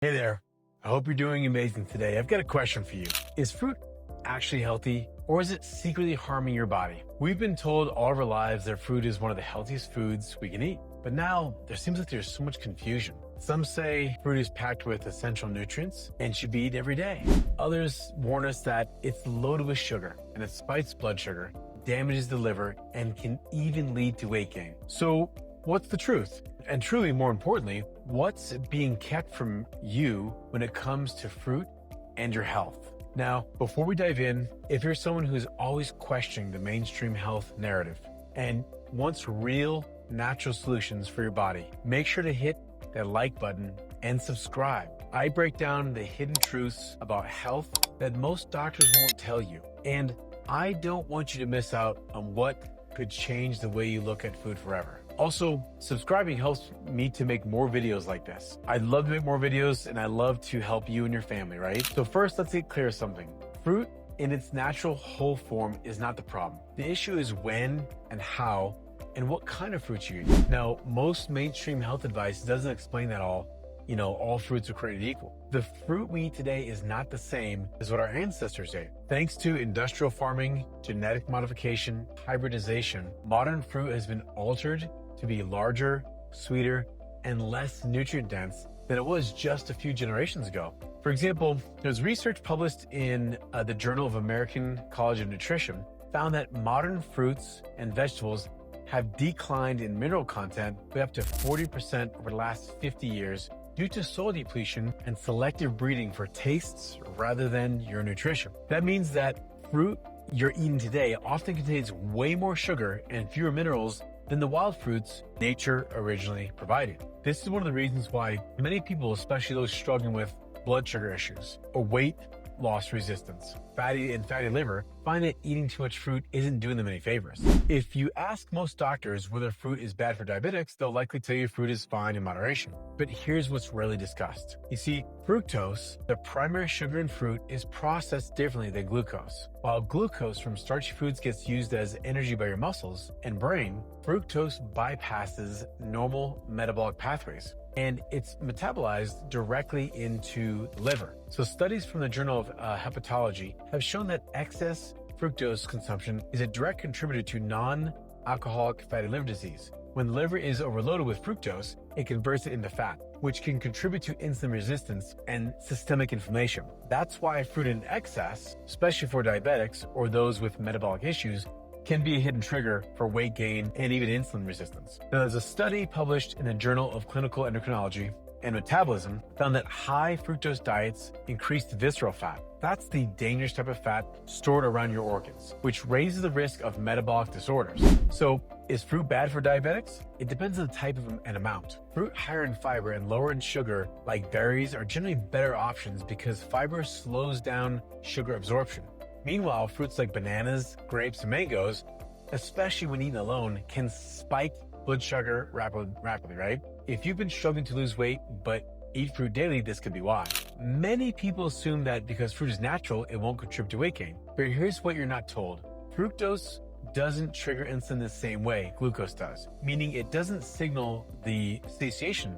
Hey there. I hope you're doing amazing today. I've got a question for you. Is fruit actually healthy, or is it secretly harming your body? We've been told all of our lives that fruit is one of the healthiest foods we can eat. But now there seems like there's so much confusion. Some say fruit is packed with essential nutrients and should be eaten every day. Others warn us that it's loaded with sugar and it spikes blood sugar, damages the liver, and can even lead to weight gain. So what's the truth? And truly, more importantly, what's being kept from you when it comes to fruit and your health? Now, before we dive in, if you're someone who's always questioning the mainstream health narrative and wants real, natural solutions for your body, make sure to hit that like button and subscribe. I break down the hidden truths about health that most doctors won't tell you. And I don't want you to miss out on what could change the way you look at food forever. Also, subscribing helps me to make more videos like this. I'd love to make more videos and I love to help you and your family, right? So first, let's get clear something. Fruit in its natural whole form is not the problem. The issue is when and how and what kind of fruit you eat. Now, most mainstream health advice doesn't explain that all fruits are created equal. The fruit we eat today is not the same as what our ancestors ate. Thanks to industrial farming, genetic modification, hybridization, modern fruit has been altered to be larger, sweeter, and less nutrient dense than it was just a few generations ago. For example, there's research published in the Journal of American College of Nutrition found that modern fruits and vegetables have declined in mineral content by up to 40% over the last 50 years due to soil depletion and selective breeding for tastes rather than your nutrition. That means that fruit you're eating today often contains way more sugar and fewer minerals than the wild fruits nature originally provided. This is one of the reasons why many people, especially those struggling with blood sugar issues or weight loss resistance, fatty liver, find that eating too much fruit isn't doing them any favors. If you ask most doctors whether fruit is bad for diabetics, they'll likely tell you fruit is fine in moderation. But here's what's rarely discussed. You see, fructose, the primary sugar in fruit, is processed differently than glucose. While glucose from starchy foods gets used as energy by your muscles and brain, fructose bypasses normal metabolic pathways, and it's metabolized directly into the liver. So studies from the Journal of Hepatology have shown that excess fructose consumption is a direct contributor to non-alcoholic fatty liver disease. When the liver is overloaded with fructose, it converts it into fat, which can contribute to insulin resistance and systemic inflammation. That's why fruit in excess, especially for diabetics or those with metabolic issues, can be a hidden trigger for weight gain and even insulin resistance. Now, there's a study published in the Journal of Clinical Endocrinology and Metabolism found that high fructose diets increased visceral fat. That's the dangerous type of fat stored around your organs, which raises the risk of metabolic disorders. So, is fruit bad for diabetics? It depends on the type and amount. Fruit higher in fiber and lower in sugar, like berries, are generally better options because fiber slows down sugar absorption. Meanwhile, fruits like bananas, grapes, and mangoes, especially when eaten alone, can spike blood sugar rapidly, right? If you've been struggling to lose weight but eat fruit daily, this could be why. Many people assume that because fruit is natural, it won't contribute to weight gain. But here's what you're not told. Fructose doesn't trigger insulin the same way glucose does, meaning it doesn't signal the satiation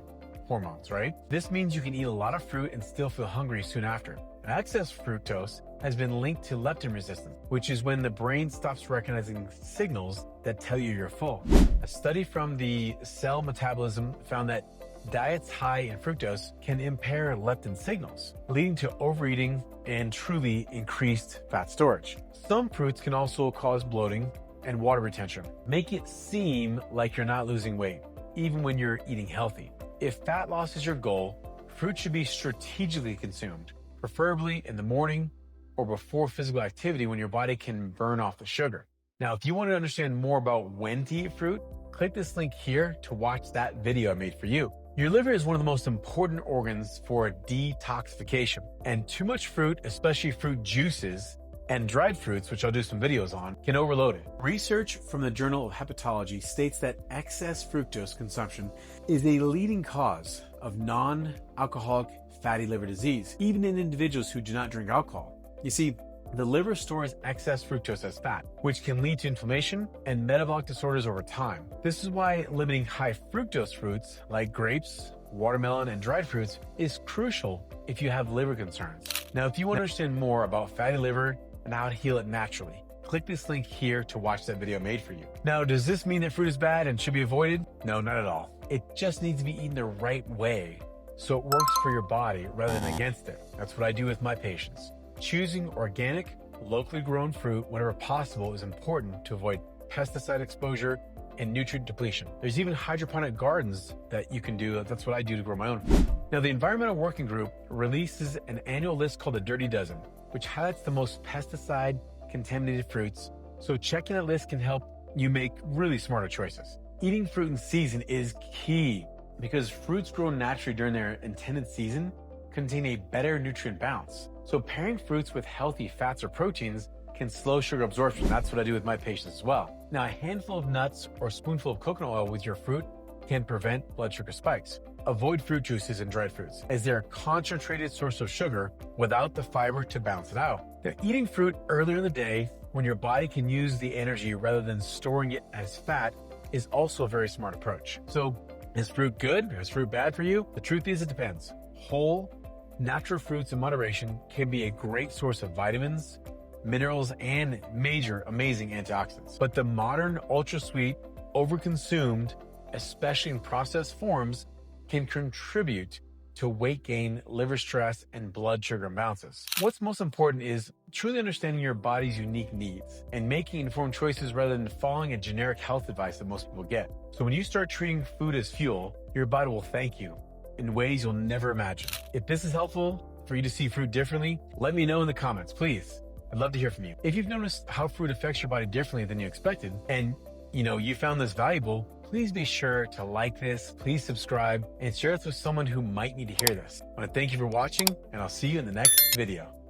hormones, right? This means you can eat a lot of fruit and still feel hungry soon after. Excess fructose has been linked to leptin resistance, which is when the brain stops recognizing signals that tell you you're full. A study from the Cell Metabolism found that diets high in fructose can impair leptin signals, leading to overeating and truly increased fat storage. Some fruits can also cause bloating and water retention, make it seem like you're not losing weight, even when you're eating healthy. If fat loss is your goal, fruit should be strategically consumed, preferably in the morning or before physical activity when your body can burn off the sugar. Now, if you want to understand more about when to eat fruit, click this link here to watch that video I made for you. Your liver is one of the most important organs for detoxification, and too much fruit, especially fruit juices and dried fruits, which I'll do some videos on, can overload it. Research from the Journal of Hepatology states that excess fructose consumption is a leading cause of non-alcoholic fatty liver disease, even in individuals who do not drink alcohol. You see, the liver stores excess fructose as fat, which can lead to inflammation and metabolic disorders over time. This is why limiting high fructose fruits like grapes, watermelon, and dried fruits is crucial if you have liver concerns. Now, if you want to understand more about fatty liver and how to heal it naturally, click this link here to watch that video made for you. Now, does this mean that fruit is bad and should be avoided? No, not at all. It just needs to be eaten the right way so it works for your body rather than against it. That's what I do with my patients. Choosing organic, locally grown fruit whenever possible is important to avoid pesticide exposure and nutrient depletion. There's even hydroponic gardens that you can do. That's what I do to grow my own food. Now, the Environmental Working Group releases an annual list called the Dirty Dozen, which highlights the most pesticide contaminated fruits. So checking that list can help you make really smarter choices. Eating fruit in season is key because fruits grown naturally during their intended season contain a better nutrient balance. So pairing fruits with healthy fats or proteins can slow sugar absorption. That's what I do with my patients as well. Now, a handful of nuts or a spoonful of coconut oil with your fruit can prevent blood sugar spikes. Avoid fruit juices and dried fruits as they're a concentrated source of sugar without the fiber to balance it out. Now, eating fruit earlier in the day when your body can use the energy rather than storing it as fat is also a very smart approach. So is fruit good or is fruit bad for you? The truth is it depends. Whole, natural fruits in moderation can be a great source of vitamins, minerals, and major amazing antioxidants. But the modern ultra sweet, overconsumed, especially in processed forms, can contribute to weight gain, liver stress, and blood sugar imbalances. What's most important is truly understanding your body's unique needs and making informed choices rather than following a generic health advice that most people get. So when you start treating food as fuel, your body will thank you in ways you'll never imagine. If this is helpful for you to see fruit differently, let me know in the comments, please. I'd love to hear from you. If you've noticed how fruit affects your body differently than you expected, and you found this valuable, please be sure to like this, please subscribe, and share this with someone who might need to hear this. I want to thank you for watching, and I'll see you in the next video.